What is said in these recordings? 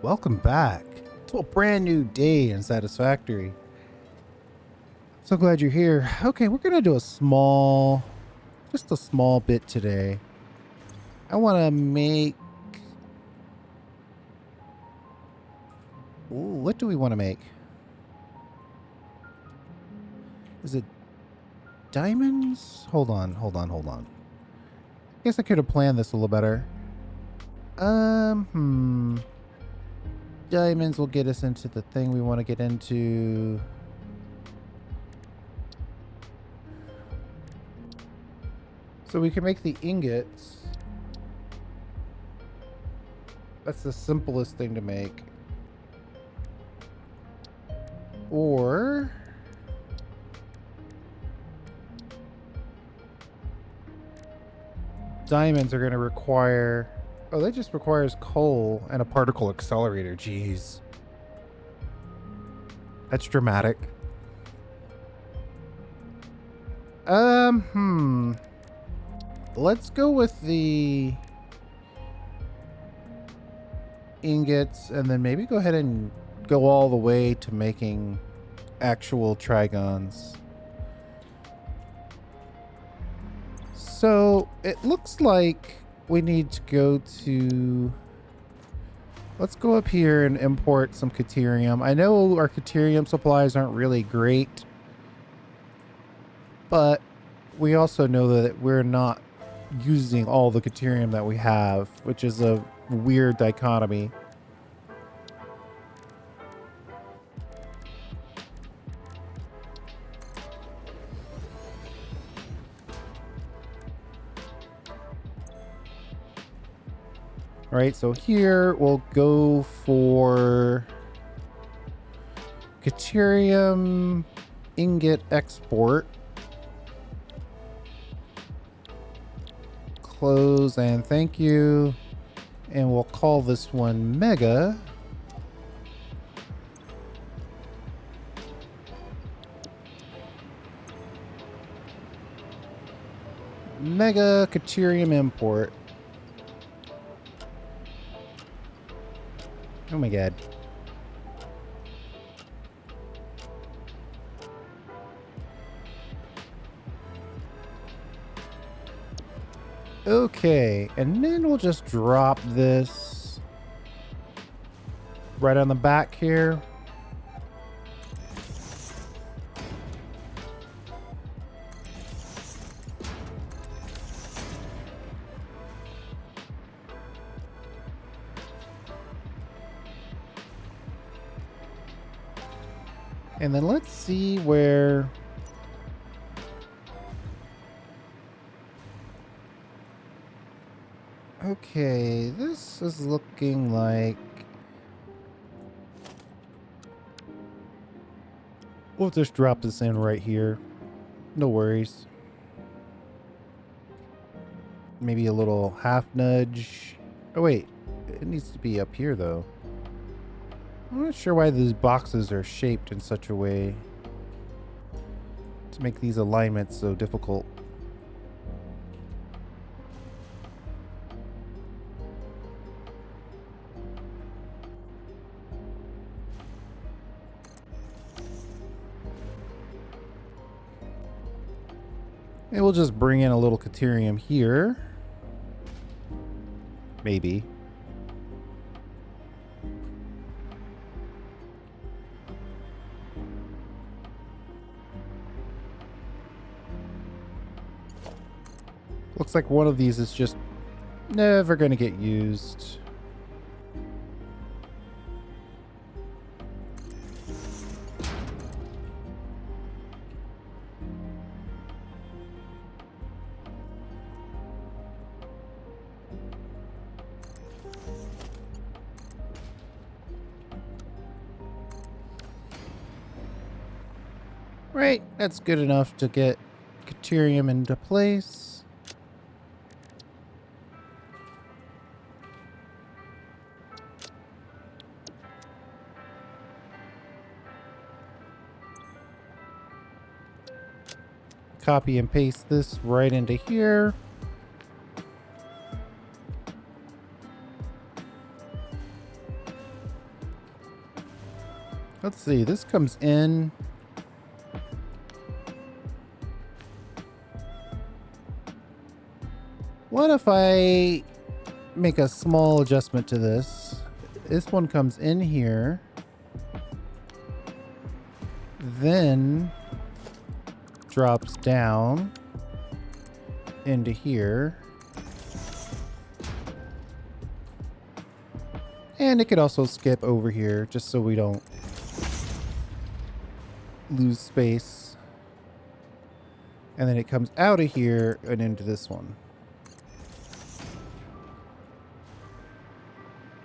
Welcome back to a brand new day in Satisfactory. So glad you're here. Okay, we're gonna do just a small bit today. I want to make. Ooh, what do we want to make? Is it diamonds? Hold on. I guess I could have planned this a little better. Diamonds will get us into the thing we want to get into. So we can make the ingots. That's the simplest thing to make. Or diamonds are going to require... Oh, that just requires coal and a particle accelerator. Jeez. That's dramatic. Let's go with the ingots and then maybe go ahead and go all the way to making actual Trigons. So it looks like we need to go to... Let's go up here and import some caterium. I know our caterium supplies aren't really great, but we also know that we're not using all the caterium that we have, which is a weird dichotomy. All right, so here we'll go for caterium ingot export. Close and thank you. And we'll call this one Mega. Mega caterium import. Oh my god. Okay, and then we'll just drop this right on the back here. And then let's see where... Okay, this is looking like... We'll just drop this in right here. No worries. Maybe a little half nudge. Oh wait, it needs to be up here though. I'm not sure why these boxes are shaped in such a way to make these alignments so difficult. And we'll just bring in a little caterium here. Maybe. Looks like one of these is just never going to get used. Right, that's good enough to get caterium into place. Copy and paste this right into here. Let's see, this comes in. What if I make a small adjustment to this? This one comes in here, then drops down into here. And it could also skip over here just so we don't lose space. And then it comes out of here and into this one.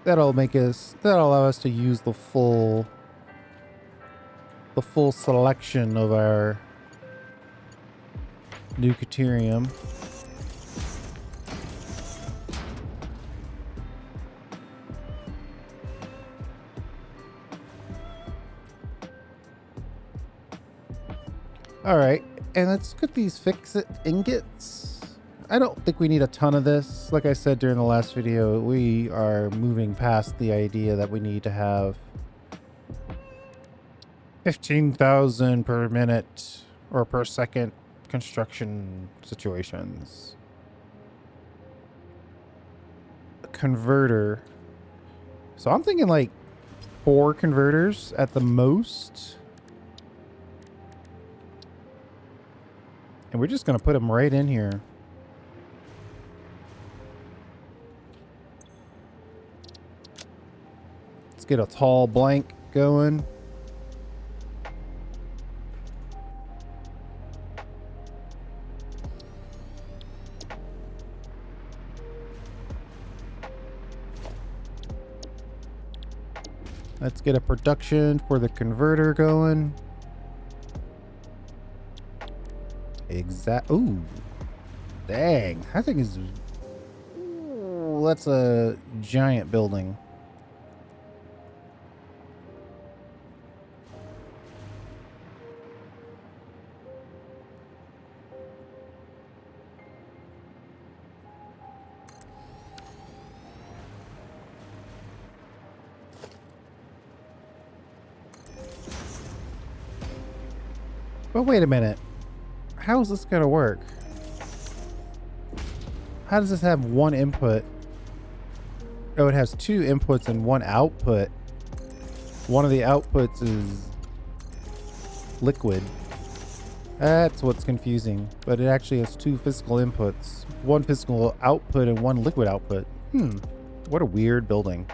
That'll allow us to use the full selection of our new caterium. All right, and let's get these Ficsite ingots. I don't think we need a ton of this. Like I said during the last video, we are moving past the idea that we need to have 15,000 per minute or per second construction situations. A converter. So I'm thinking like 4 converters at the most. And we're just going to put them right in here. Let's get a tall blank going. Let's get a production for the converter going. Ooh. Dang. That thing is... Ooh, that's a giant building. But wait a minute. How is this going to work? How does this have one input? Oh, it has 2 inputs and 1 output. One of the outputs is liquid. That's what's confusing. But it actually has 2 physical inputs. 1 physical output and 1 liquid output. What a weird building.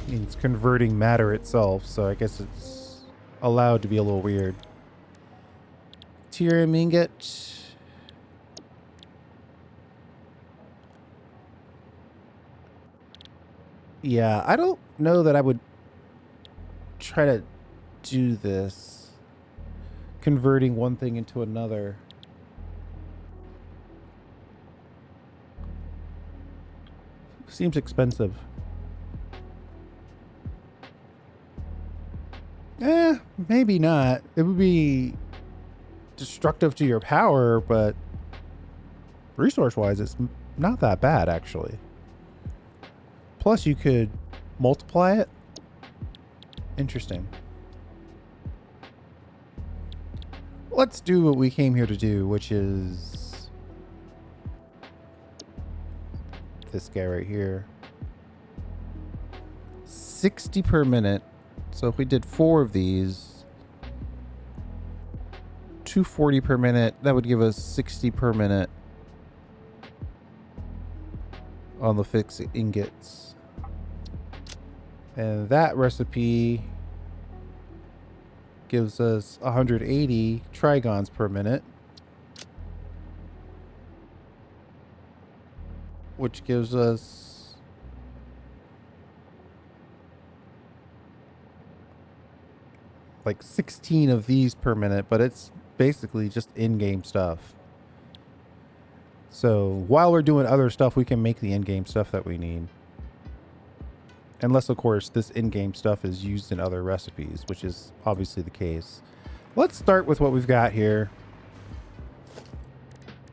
It's converting matter itself, so I guess it's allowed to be a little weird. Caterium ingot. Yeah, I don't know that I would try to do this. Converting one thing into another. Seems expensive. Maybe not. It would be destructive to your power, but resource-wise, it's not that bad, actually. Plus, you could multiply it. Interesting. Let's do what we came here to do, which is this guy right here. 60 per minute. So if we did 4 of these, 240 per minute, that would give us 60 per minute on the Ficsite ingots. And that recipe gives us 180 Trigons per minute, which gives us like 16 of these per minute, but it's basically just in-game stuff. So while we're doing other stuff, we can make the in-game stuff that we need. Unless, of course, this in-game stuff is used in other recipes, which is obviously the case. Let's start with what we've got here.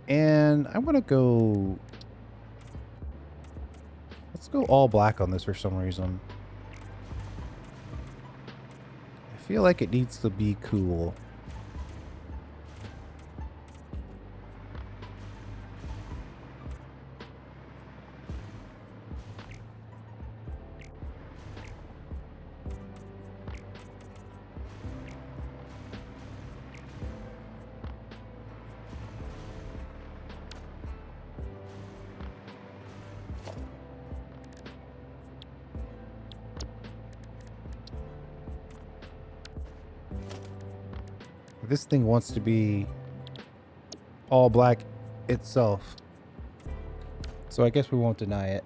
And I want to go go all black on this for some reason. I feel like it needs to be cool. This thing wants to be all black itself. So I guess we won't deny it.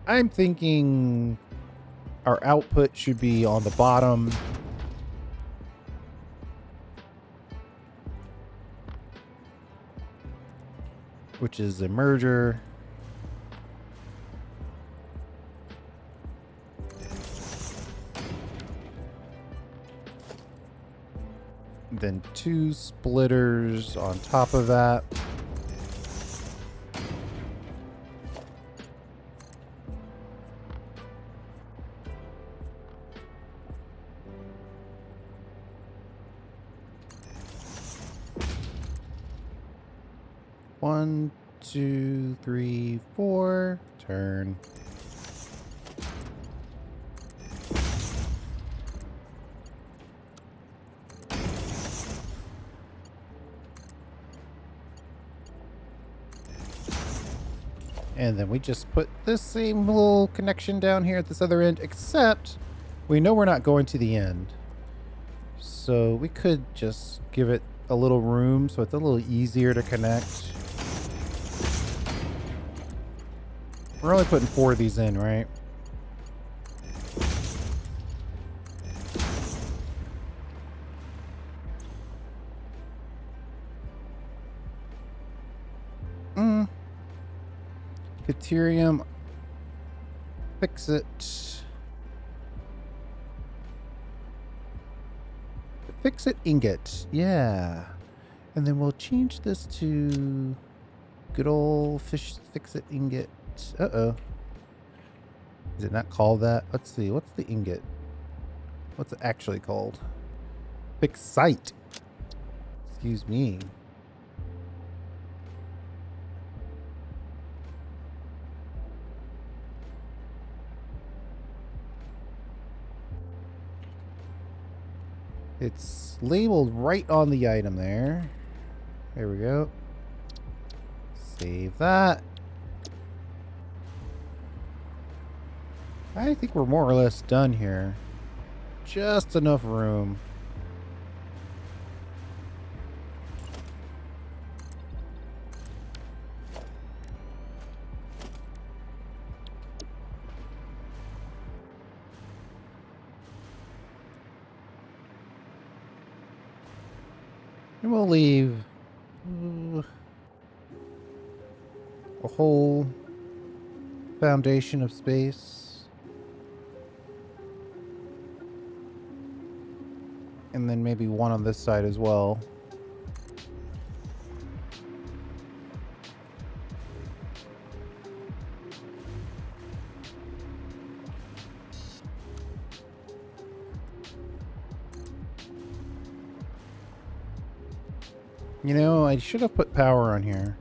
I'm thinking our output should be on the bottom. Which is a merger. Then 2 splitters on top of that. One, 2, 3, 4. Turn. And then we just put this same little connection down here at this other end, except we know we're not going to the end. So we could just give it a little room so it's a little easier to connect. We're only putting 4 of these in, right? Caterium. Ficsite. Ficsite ingot. Yeah. And then we'll change this to good old Ficsite ingot. Uh-oh. Is it not called that? Let's see. What's the ingot? What's it actually called? Ficsite. Excuse me. It's labeled right on the item there. There we go. Save that. I think we're more or less done here. Just enough room. And we'll leave a whole foundation of space. And then maybe one on this side as well. You know, I should have put power on here.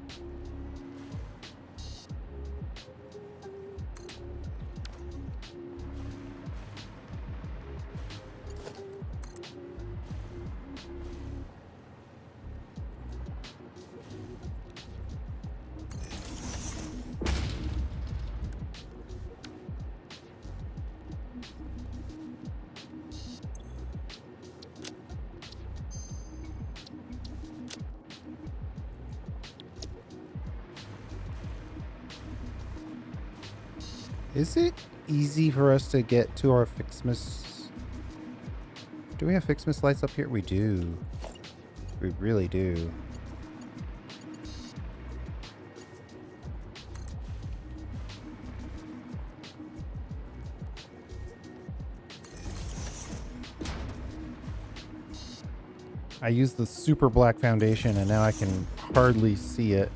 Is it easy for us to get to our Fixmas? Do we have Fixmas lights up here? We do. We really do. I used the super black foundation and now I can hardly see it.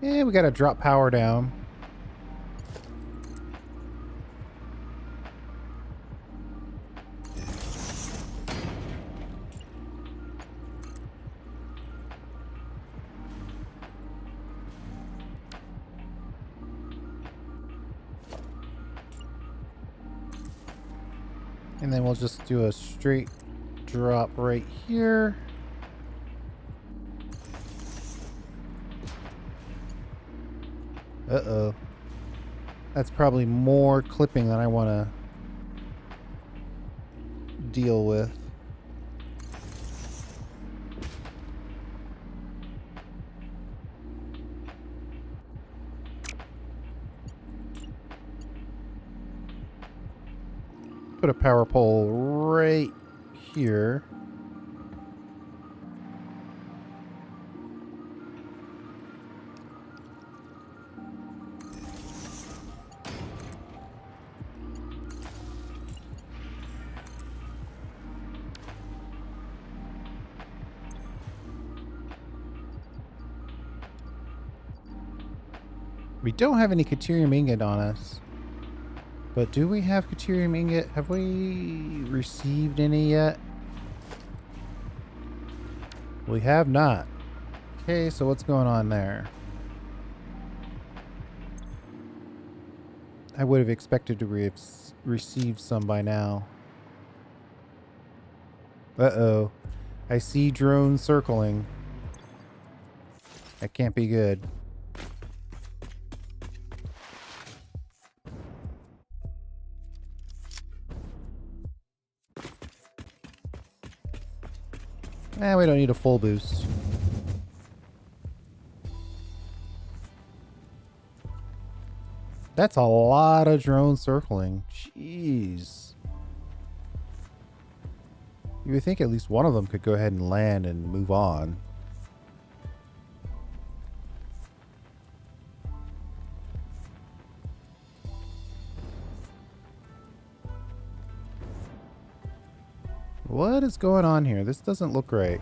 Yeah, we gotta drop power down. And then we'll just do a straight drop right here. Uh-oh. That's probably more clipping than I want to deal with. Put a power pole right here. We don't have any caterium ingot on us. But do we have caterium ingot? Have we received any yet? We have not. Okay, so what's going on there? I would have expected to receive some by now. Uh-oh. I see drones circling. That can't be good. We don't need a full boost. That's a lot of drones circling. Jeez. You would think at least one of them could go ahead and land and move on. What is going on here? This doesn't look right.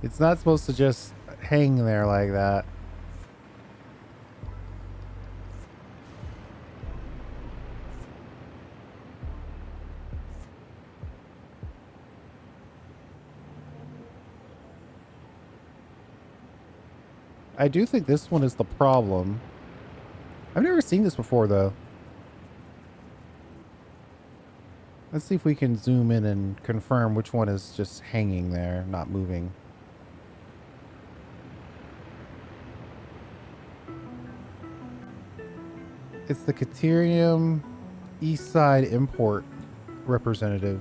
It's not supposed to just hang there like that. I do think this one is the problem. I've never seen this before, though. Let's see if we can zoom in and confirm which one is just hanging there, not moving. It's the caterium East Side import representative.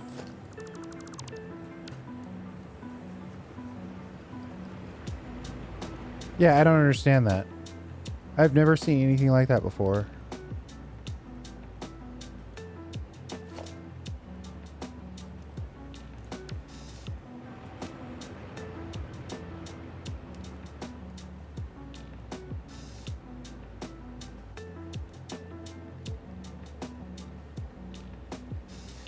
Yeah, I don't understand that. I've never seen anything like that before.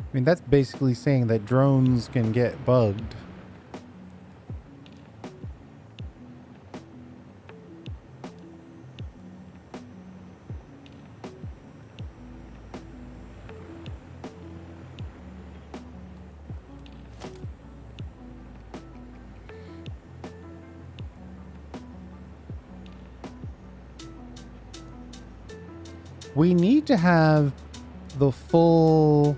I mean, that's basically saying that drones can get bugged. We need to have the full...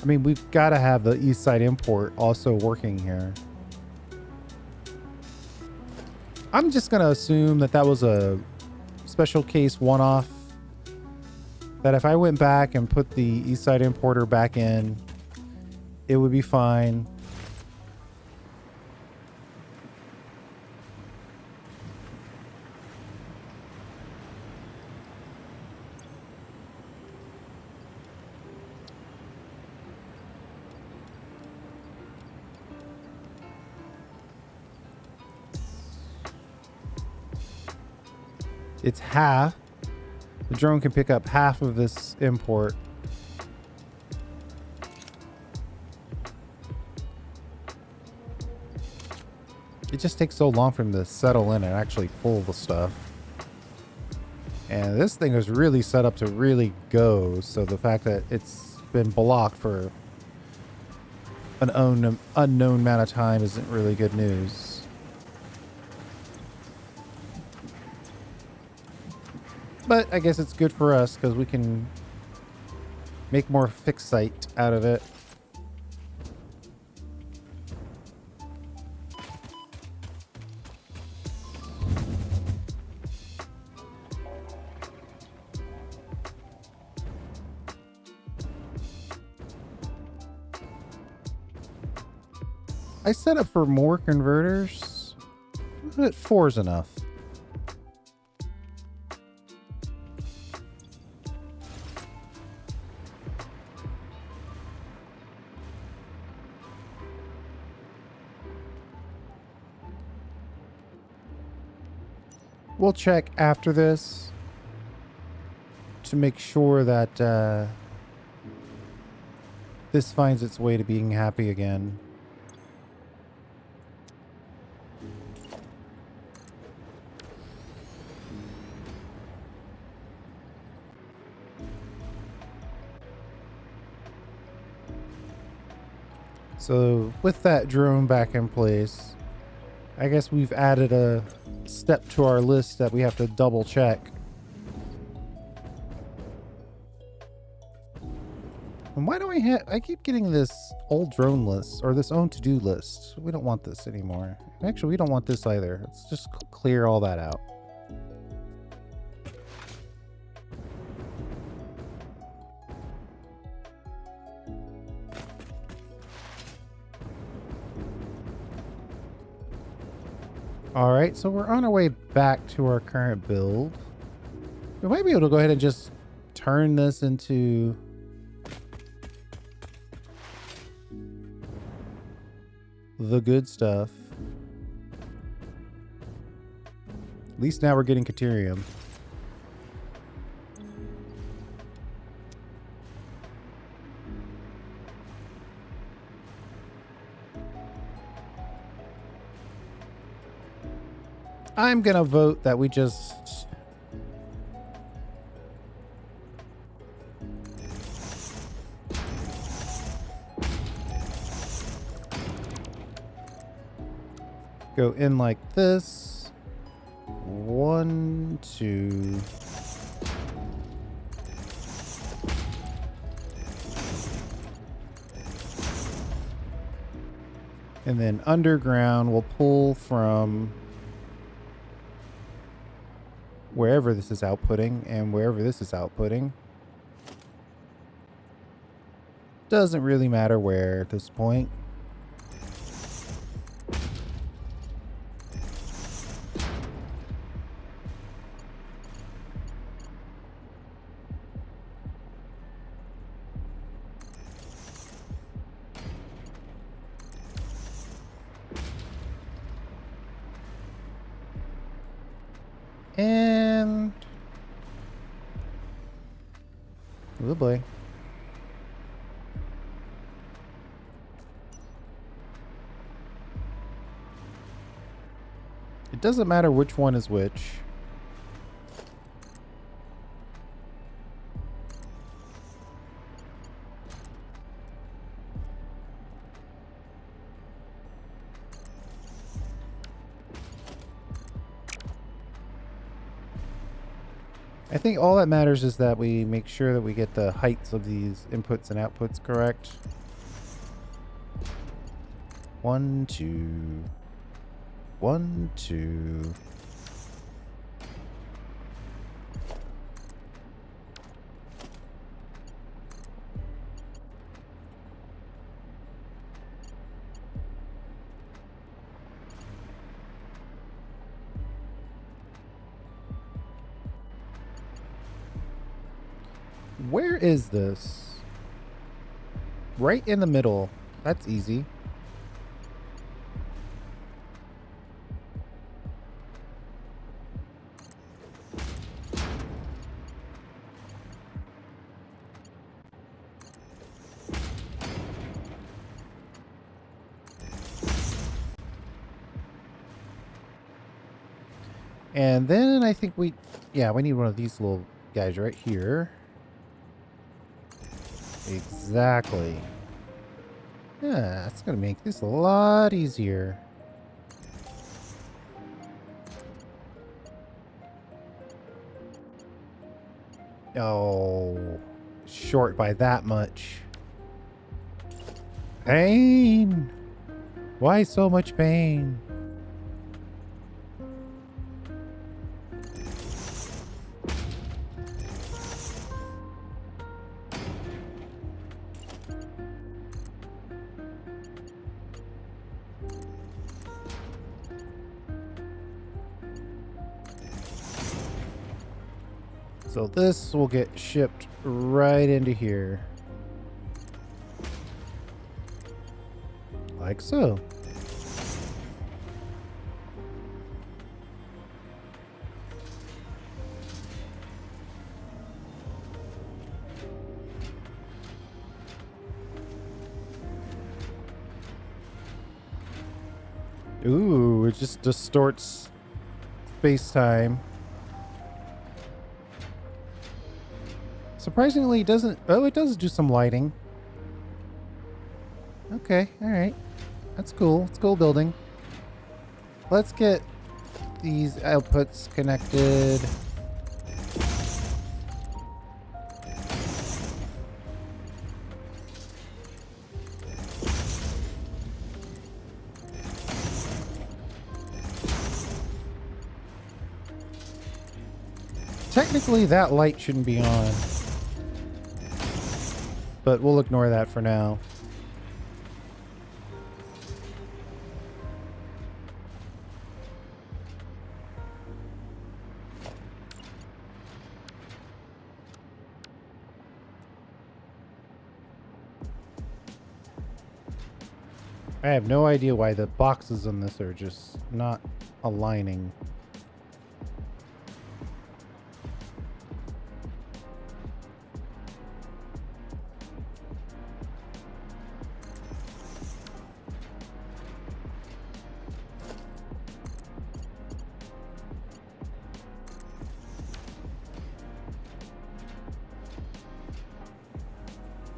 I mean, we've got to have the East Side import also working here. I'm just going to assume that that was a special case one-off. That if I went back and put the Eastside importer back in, it would be fine. It's half. The drone can pick up half of this import. It just takes so long for them to settle in and actually pull the stuff. And this thing is really set up to really go. So the fact that it's been blocked for an unknown amount of time isn't really good news. But I guess it's good for us because we can make more Ficsite out of it. I set up for more converters, but 4 is enough. We'll check after this to make sure that this finds its way to being happy again. So with that drone back in place, I guess we've added a step to our list that we have to double check. And why do I keep getting this old drone list or this own to-do list? We don't want this anymore. Actually, we don't want this either. Let's just clear all that out. Alright, so we're on our way back to our current build. We might be able to go ahead and just turn this into the good stuff. At least now we're getting caterium. I'm gonna vote that we just go in like this. 1, 2. And then underground we'll pull from wherever this is outputting and wherever this is outputting. Doesn't really matter where at this point. And oh boy. It doesn't matter which one is which. I think all that matters is that we make sure that we get the heights of these inputs and outputs correct. 1, 2. 1, 2. Where is this? Right in the middle. That's easy. And then I think we need one of these little guys right here. Exactly. Yeah, it's going to make this a lot easier. Oh, short by that much. Pain. Why so much pain? So this will get shipped right into here. Like so. Ooh, it just distorts space-time. Surprisingly, it doesn't... Oh, it does do some lighting. Okay, alright. That's cool. It's cool building. Let's get these outputs connected. Technically, that light shouldn't be on. But we'll ignore that for now. I have no idea why the boxes on this are just not aligning.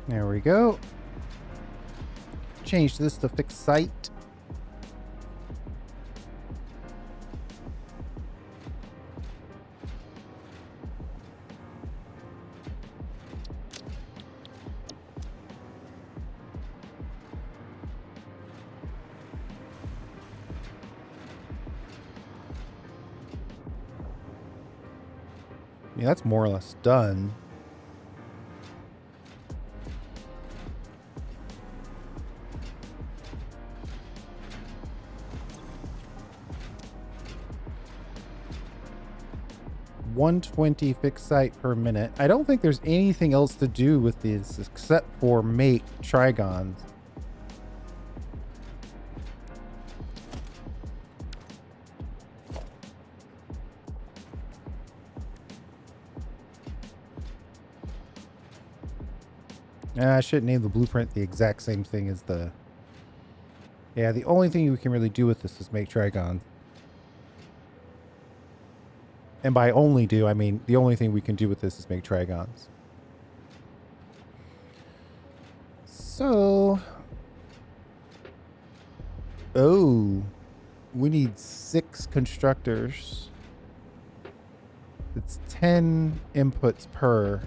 There we go. Change this to Ficsite. Yeah, that's more or less done. $120 Ficsite per minute. I don't think there's anything else to do with these except for make Trigons. I should name the blueprint the exact same thing as the... Yeah, the only thing we can really do with this is make Trigon. And by only do, I mean the only thing we can do with this is make Trigons. So... Oh. We need 6 constructors. It's 10 inputs per.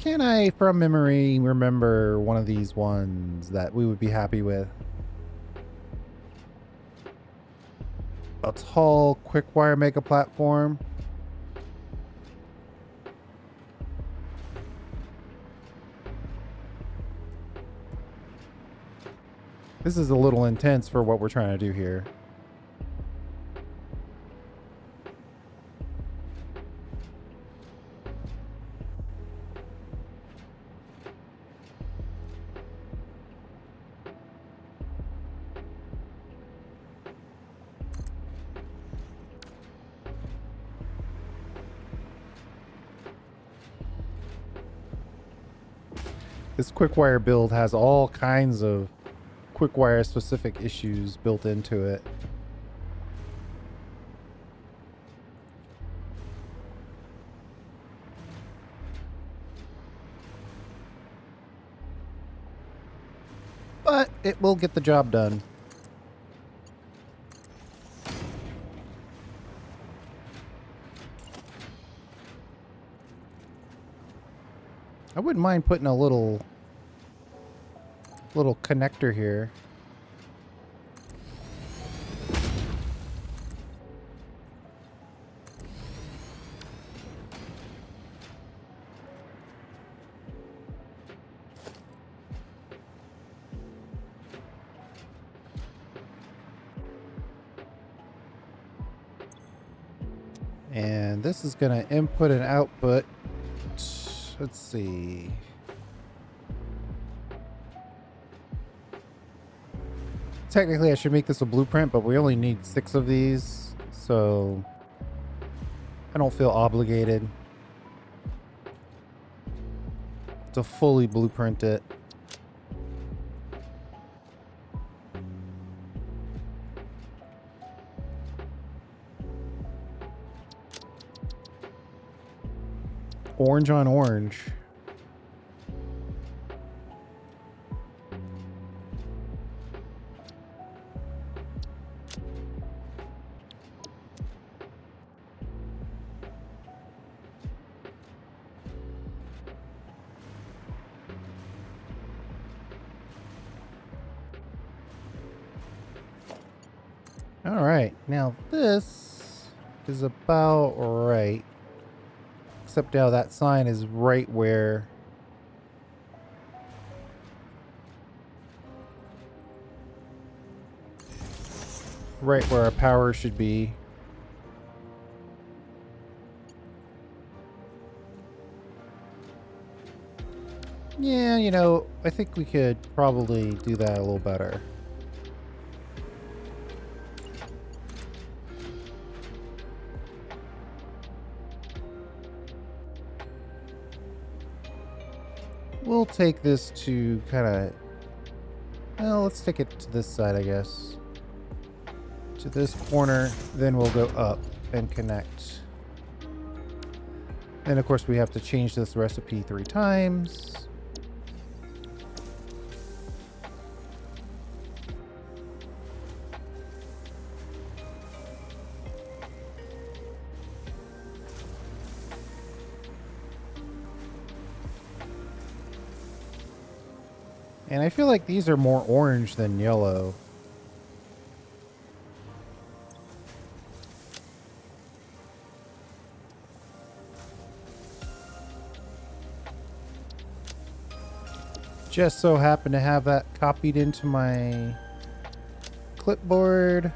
Can I, from memory, remember one of these ones that we would be happy with? A tall, quick wire mega platform. This is a little intense for what we're trying to do here. This quick wire build has all kinds of quick wire specific issues built into it. But it will get the job done. I wouldn't mind putting a little connector here. And this is going to input and output. Let's see. Technically, I should make this a blueprint, but we only need 6 of these, so I don't feel obligated to fully blueprint it. Orange on orange. All right, now this is about right. Except now that sign is right where our power should be. Yeah, you know, I think we could probably do that a little better. We'll take this to kind of, well, let's take it to this side, I guess. To this corner, then we'll go up and connect. And of course we have to change this recipe 3 times. And I feel like these are more orange than yellow. Just so happen to have that copied into my clipboard.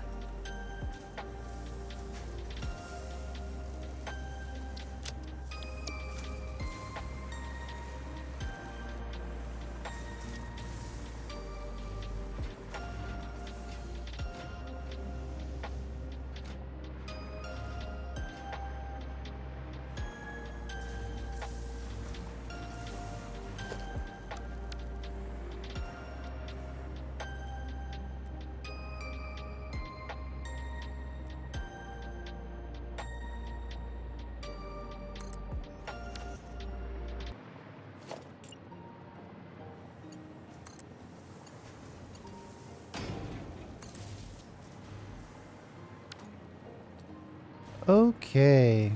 Okay.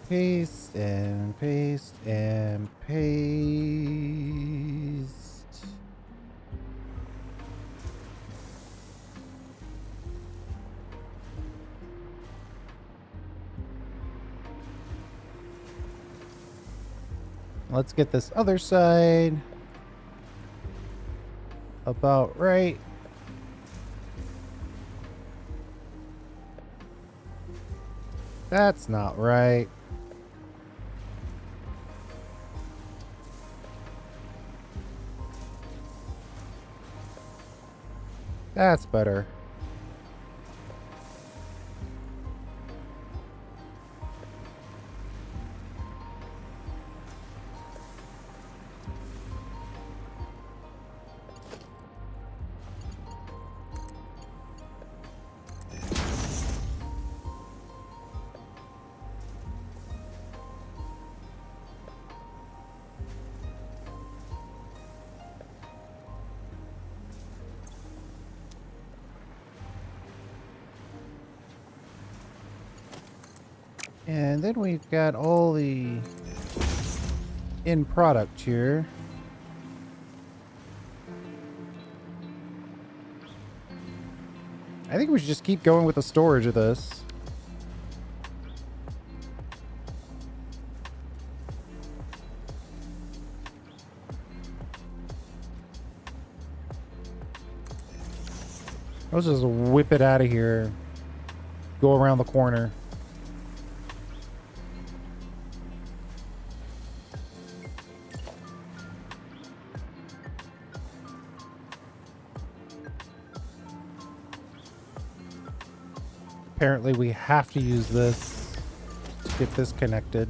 Paste and paste and paste. Let's get this other side about right. That's not right. That's better. And then we've got all the end product here. I think we should just keep going with the storage of this. Let's just whip it out of here. Go around the corner. Apparently we have to use this to get this connected.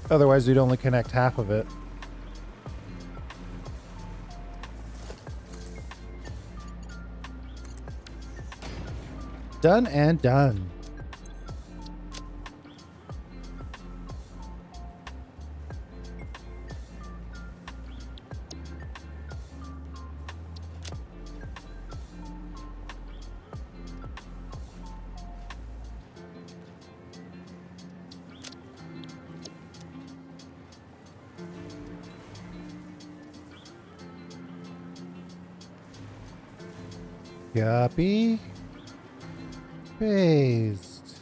Otherwise we'd only connect half of it. Done and done. Copy. Paste.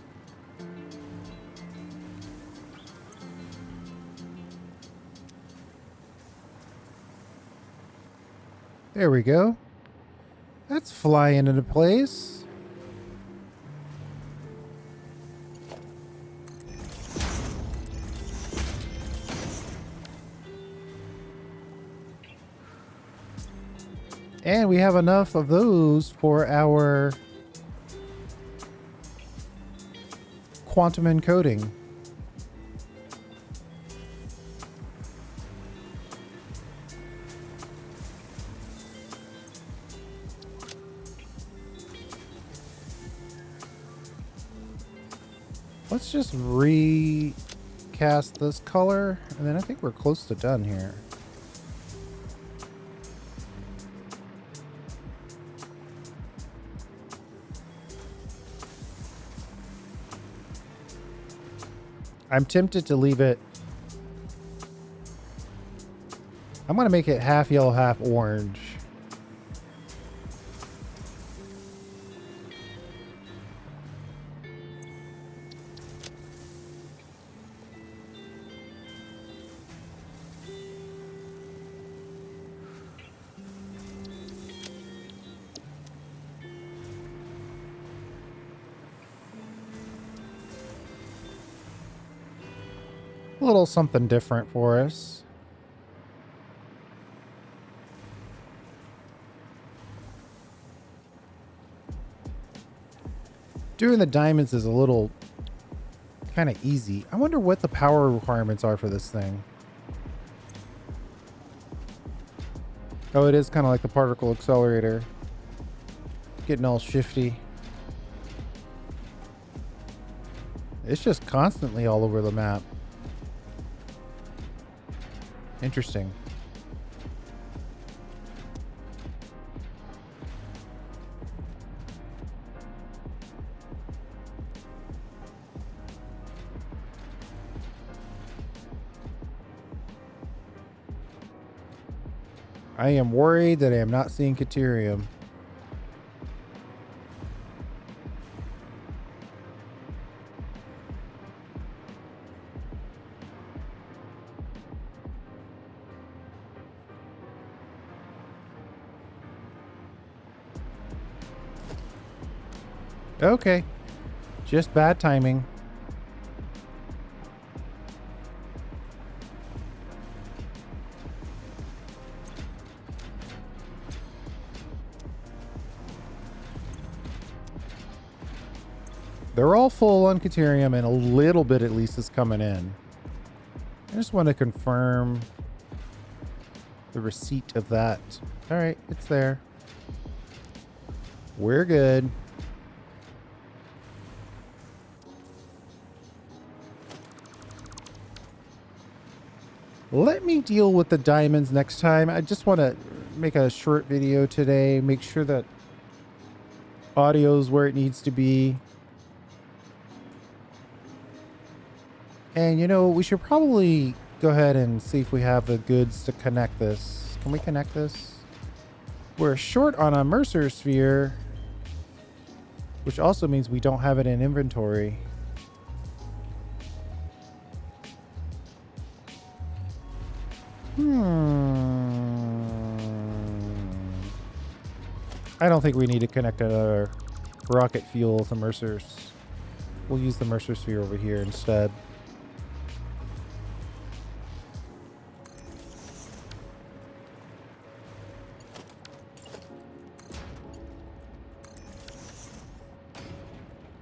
There we go. That's flying into place. And we have enough of those for our quantum encoding. Let's just recast this color, and then I think we're close to done here. I'm tempted to leave it. I'm going to make it half yellow, half orange. A little something different for us. Doing the diamonds is a little kind of easy. I wonder what the power requirements are for this thing. Oh, it is kind of like the particle accelerator. Getting all shifty. It's just constantly all over the map. Interesting. I am worried that I am not seeing caterium. Okay. Just bad timing. They're all full on caterium, and a little bit at least is coming in. I just want to confirm the receipt of that. All right, it's there. We're good. Let me deal with the diamonds next time. I just want to make a short video today. Make sure that audio's where it needs to be. And, you know, we should probably go ahead and see if we have the goods to connect this. Can we connect this? We're short on a Mercer sphere, which also means we don't have it in inventory. I don't think we need to connect another rocket fuel to Mercer's. We'll use the Mercer sphere over here instead.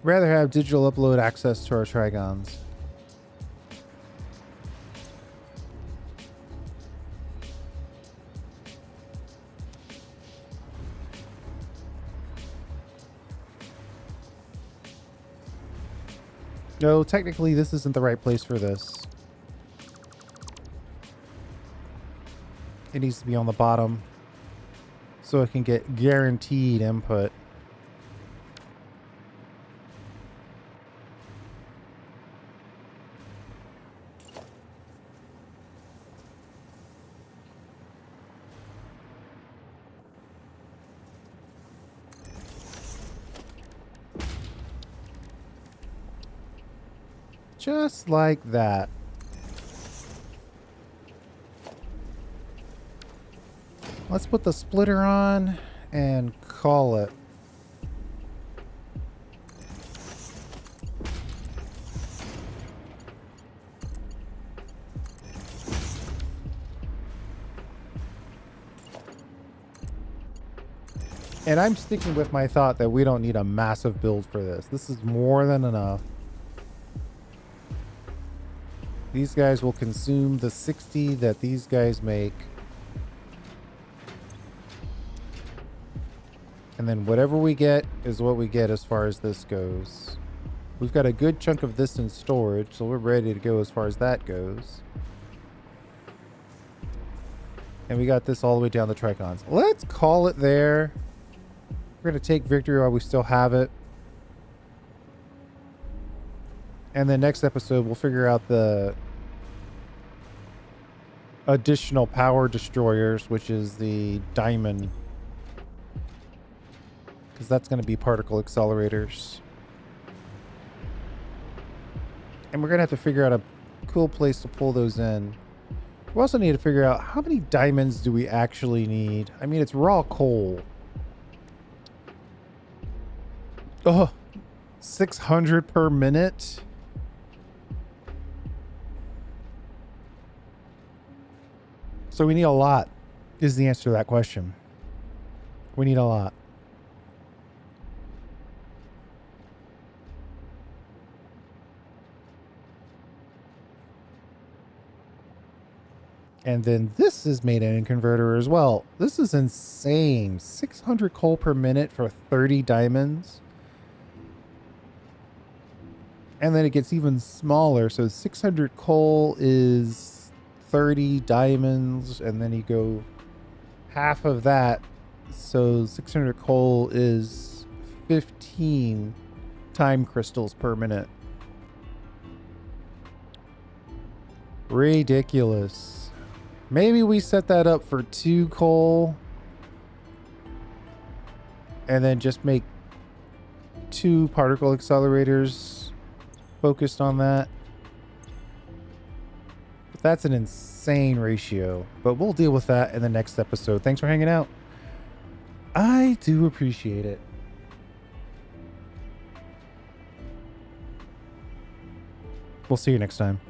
Rather have digital upload access to our Trigons. No, technically this isn't the right place for this. It needs to be on the bottom so it can get guaranteed input. Just like that. Let's put the splitter on and call it. And I'm sticking with my thought that we don't need a massive build for this. This is more than enough. These guys will consume the 60 that these guys make. And then whatever we get is what we get as far as this goes. We've got a good chunk of this in storage, so we're ready to go as far as that goes. And we got this all the way down the Trigons. Let's call it there. We're going to take victory while we still have it. And then next episode, we'll figure out the additional power destroyers, which is the diamond. Because that's going to be particle accelerators. And we're going to have to figure out a cool place to pull those in. We also need to figure out how many diamonds do we actually need. I mean, it's raw coal. Oh, 600 per minute. So we need a lot, is the answer to that question. We need a lot. And then this is made in a converter as well. This is insane. 600 coal per minute for 30 diamonds. And then it gets even smaller. So 600 coal is 30 diamonds. And then you go half of that. So 600 coal is 15 time crystals per minute. Ridiculous. Maybe we set that up for 2 coal. And then just make 2 particle accelerators focused on that. But that's an insane ratio. But we'll deal with that in the next episode. Thanks for hanging out. I do appreciate it. We'll see you next time.